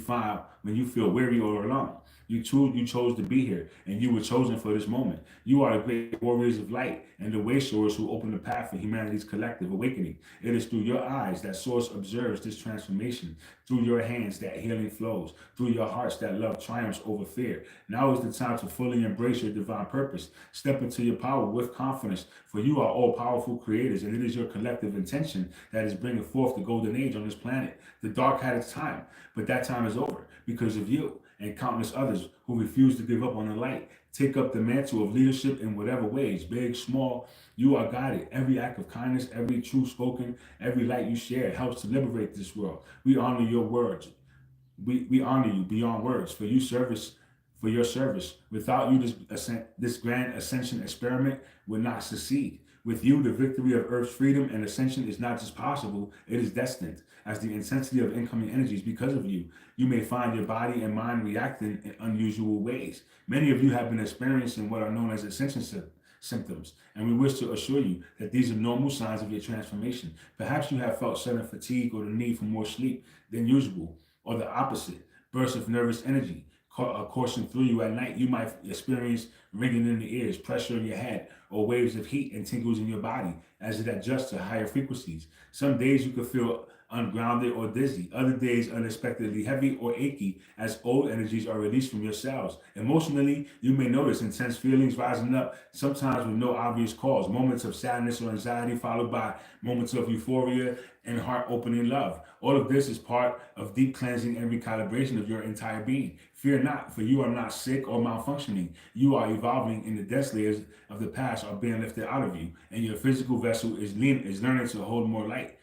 feel weary or alone, you chose to be here, and you were chosen for this moment. You are the great warriors of light and the way showers who open the path for humanity's collective awakening. It is through your eyes that Source observes this transformation, through your hands that healing flows, through your hearts that love triumphs over fear. Now is the time to fully embrace your divine purpose. Step into your power with confidence, for you are all powerful creators, and it is your collective intention that is bringing forth the golden age on this planet. The dark had its time, but that time is over because of you and countless others who refuse to give up on the light. Take up the mantle of leadership in whatever ways, big, small. You are guided. Every act of kindness, every truth spoken, every light you share helps to liberate this world. We honor your words. We honor you beyond words for your service. Without you, this grand ascension experiment would not succeed. With you, the victory of Earth's freedom and ascension is not just possible, it is destined. As the intensity of incoming energies, because of you, you may find your body and mind reacting in unusual ways. Many of you have been experiencing what are known as ascension symptoms, and we wish to assure you that these are normal signs of your transformation. Perhaps you have felt sudden fatigue or the need for more sleep than usual, or the opposite, bursts of nervous energy coursing through you at night. You might experience ringing in the ears, pressure in your head, or waves of heat and tingles in your body as it adjusts to higher frequencies. Some days you could feel ungrounded or dizzy. Other days unexpectedly heavy or achy as old energies are released from your cells. Emotionally, you may notice intense feelings rising up, sometimes with no obvious cause. Moments of sadness or anxiety followed by moments of euphoria and heart-opening love. All of this is part of deep cleansing and recalibration of your entire being. Fear not, for you are not sick or malfunctioning. You are evolving, and the dense layers of the past are being lifted out of you, and your physical vessel is learning to hold more light.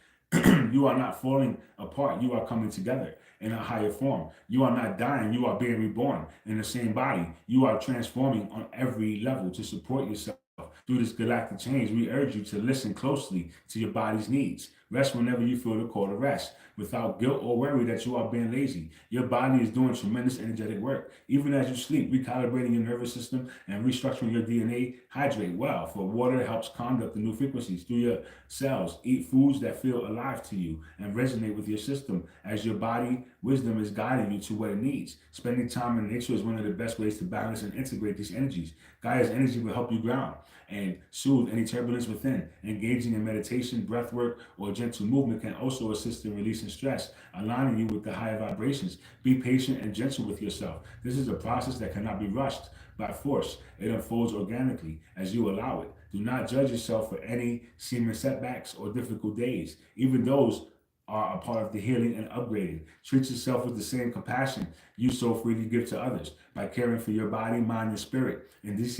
You are not falling apart. You are coming together in a higher form. You are not dying. You are being reborn in the same body. You are transforming on every level to support yourself. Through this galactic change, we urge you to listen closely to your body's needs. Rest whenever you feel the call to rest, without guilt or worry that you are being lazy. Your body is doing tremendous energetic work. Even as you sleep, recalibrating your nervous system and restructuring your DNA. Hydrate well, for water helps conduct the new frequencies through your cells. Eat foods that feel alive to you and resonate with your system, as your body wisdom is guiding you to what it needs. Spending time in nature is one of the best ways to balance and integrate these energies. Gaia's energy will help you ground and soothe any turbulence within. Engaging in meditation, breath work, or gentle movement can also assist in releasing stress, aligning you with the higher vibrations. Be patient and gentle with yourself. This is a process that cannot be rushed by force. It unfolds organically as you allow it. Do not judge yourself for any seeming setbacks or difficult days. Even those are a part of the healing and upgrading. Treat yourself with the same compassion you so freely give to others by caring for your body, mind, and spirit. In these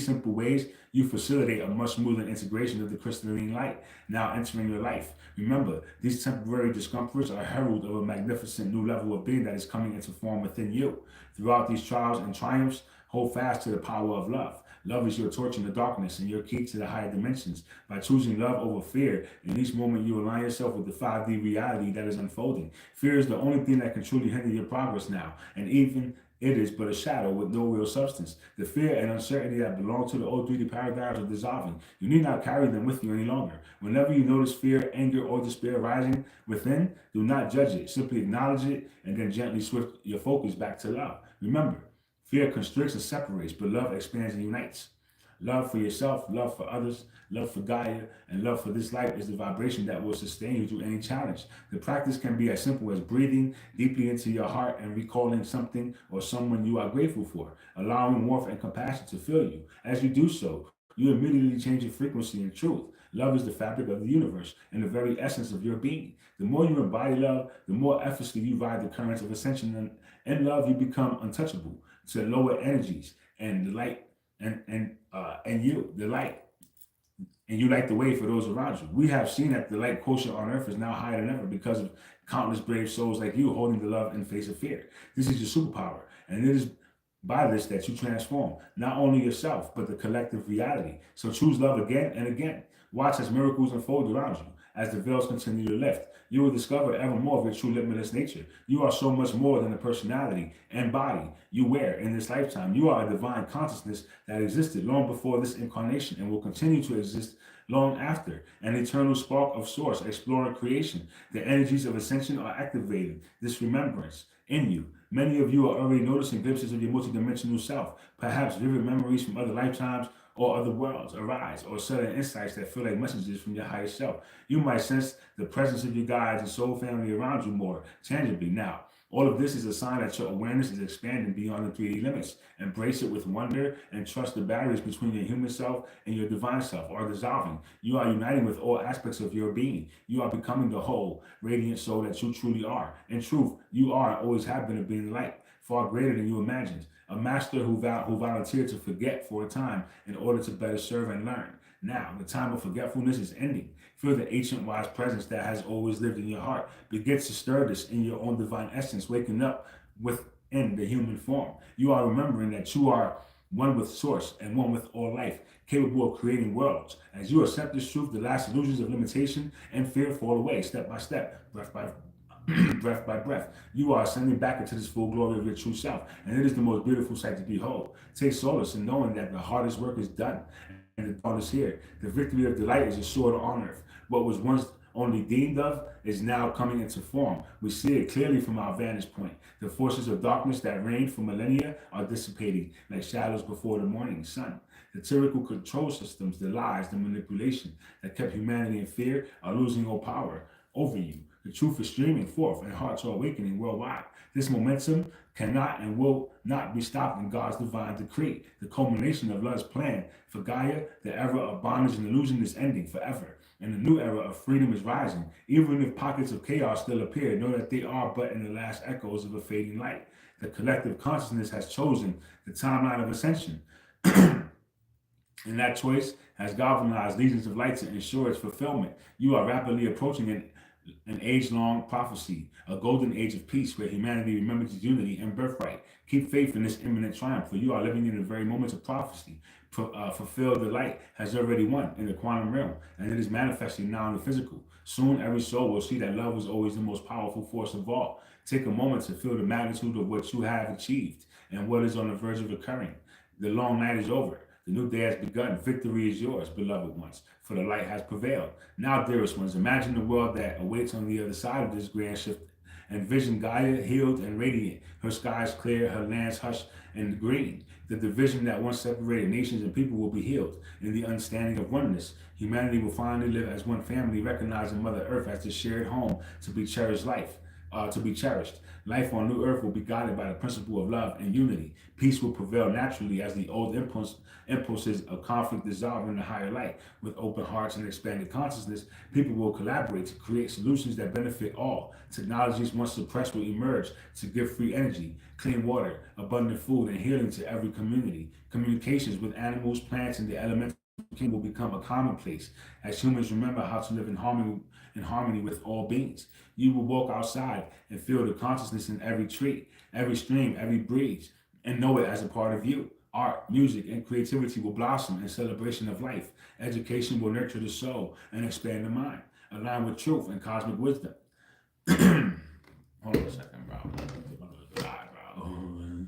simple ways, you facilitate a much smoother integration of the crystalline light now entering your life. Remember, these temporary discomforts are herald of a magnificent new level of being that is coming into form within you. Throughout these trials and triumphs, hold fast to the power of love. Love is your torch in the darkness and your key to the higher dimensions. By choosing love over fear, in each moment you align yourself with the 5D reality that is unfolding. Fear is the only thing that can truly hinder your progress now, and even it is but a shadow with no real substance. The fear and uncertainty that belong to the old 3D paradigms are dissolving. You need not carry them with you any longer. Whenever you notice fear, anger, or despair rising within, do not judge it. Simply acknowledge it and then gently shift your focus back to love. Remember, fear constricts and separates, but love expands and unites. Love for yourself, love for others, love for Gaia, and love for this life is the vibration that will sustain you through any challenge. The practice can be as simple as breathing deeply into your heart and recalling something or someone you are grateful for, allowing warmth and compassion to fill you. As you do so, you immediately change your frequency and truth. Love is the fabric of the universe and the very essence of your being. The more you embody love, the more effortlessly you ride the currents of ascension. And in love, you become untouchable to lower energies and the light and you, the light, and you light the way for those around you. We have seen that the light quotient on earth is now higher than ever because of countless brave souls like you holding the love in face of fear. This is your superpower, and it is by this that you transform not only yourself, but the collective reality. So choose love again and again. Watch as miracles unfold around you. As the veils continue to lift, you will discover ever more of your true limitless nature. You are so much more than the personality and body you wear in this lifetime. You are a divine consciousness that existed long before this incarnation and will continue to exist long after. An eternal spark of source exploring creation. The energies of ascension are activating this remembrance in you. Many of you are already noticing glimpses of your multidimensional self, perhaps vivid memories from other lifetimes or other worlds arise, or sudden insights that feel like messages from your higher self. You might sense the presence of your guides and soul family around you more tangibly now. All of this is a sign that your awareness is expanding beyond the 3D limits. Embrace it with wonder and trust the barriers between your human self and your divine self are dissolving. You are uniting with all aspects of your being. You are becoming the whole, radiant soul that you truly are. In truth, you are and always have been a being of light, far greater than you imagined. A master who volunteered to forget for a time in order to better serve and learn. Now, the time of forgetfulness is ending. Feel the ancient wise presence that has always lived in your heart. Begin to stir this in your own divine essence, waking up within the human form. You are remembering that you are one with source and one with all life, capable of creating worlds. As you accept this truth, the last illusions of limitation and fear fall away step by step, breath by breath by breath. You are ascending back into this full glory of your true self, and it is the most beautiful sight to behold. Take solace in knowing that the hardest work is done and the dawn is here. The victory of delight is assured on earth. What was once only deemed of is now coming into form. We see it clearly from our vantage point. The forces of darkness that reigned for millennia are dissipating like shadows before the morning sun. The tyrannical control systems, the lies, the manipulation that kept humanity in fear are losing all power over you. The truth is streaming forth and hearts are awakening worldwide. This momentum cannot and will not be stopped in God's divine decree. The culmination of love's plan for Gaia, the era of bondage and illusion is ending forever, and a new era of freedom is rising. Even if pockets of chaos still appear, know that they are but in the last echoes of a fading light. The collective consciousness has chosen the timeline of ascension. And that choice has galvanized legions of light to ensure its fulfillment. You are rapidly approaching an age-long prophecy, a golden age of peace where humanity remembers its unity and birthright. Keep faith in this imminent triumph, for you are living in the very moments of prophecy. Fulfill the light has already won in the quantum realm, and it is manifesting now in the physical. Soon, every soul will see that love is always the most powerful force of all. Take a moment to feel the magnitude of what you have achieved and what is on the verge of occurring. The long night is over. The new day has begun. Victory is yours, beloved ones, for the light has prevailed. Now, dearest ones, imagine the world that awaits on the other side of this grand shift. Envision Gaia healed and radiant, her skies clear, her lands hushed and green. The division that once separated nations and people will be healed. In the understanding of oneness, humanity will finally live as one family, recognizing Mother Earth as the shared home to be cherished life. To be cherished. Life on New Earth will be guided by the principle of love and unity. Peace will prevail naturally as the old impulses of conflict dissolve in the higher light. With open hearts and expanded consciousness, people will collaborate to create solutions that benefit all. Technologies once suppressed will emerge to give free energy, clean water, abundant food, and healing to every community. Communications with animals, plants, and the elemental will become a commonplace as humans remember how to live in harmony with all beings. You will walk outside and feel the consciousness in every tree, every stream, every breeze, and know it as a part of you. Art, music, and creativity will blossom in celebration of life. Education will nurture the soul and expand the mind, align with truth and cosmic wisdom. Hold on a second, bro. God, bro.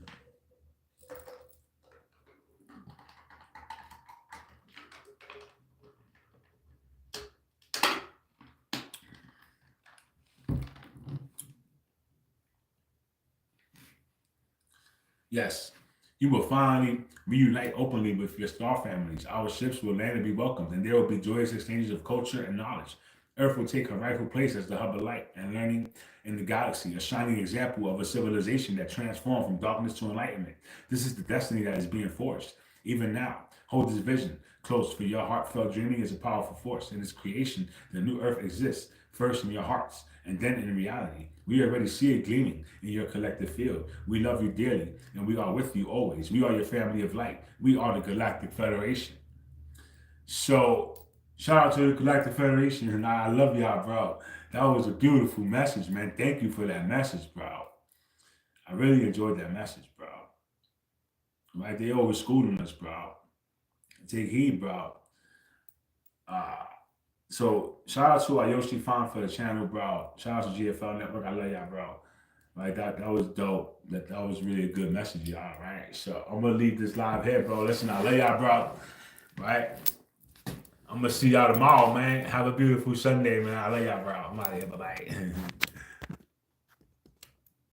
Yes, you will finally reunite openly with your star families. Our ships will land and be welcomed, and there will be joyous exchanges of culture and knowledge. Earth will take her rightful place as the hub of light and learning in the galaxy, a shining example of a civilization that transformed from darkness to enlightenment. This is the destiny that is being forged. Even now, hold this vision close, for your heartfelt dreaming is a powerful force. In its creation, the new Earth exists, first in your hearts, and then in reality. We already see it gleaming in your collective field. We love you dearly, and we are with you always. We are your family of light. We are the Galactic Federation. So, shout out to the Galactic Federation, and I love y'all, bro. That was a beautiful message, man. Thank you for that message, bro. I really enjoyed that message, bro. Right? They always schooling us, bro. Take heed, bro. Uh, so shout out to Ayoshi Fan for the channel, bro. Shout out to GFL Network. I love y'all, bro. Like that was dope. That was really a good message, y'all. Right. So I'm gonna leave this live here, bro. Listen, I love y'all, bro. Right. I'm gonna see y'all tomorrow, man. Have a beautiful Sunday, man. I love y'all, bro. I'm out of here. Bye bye.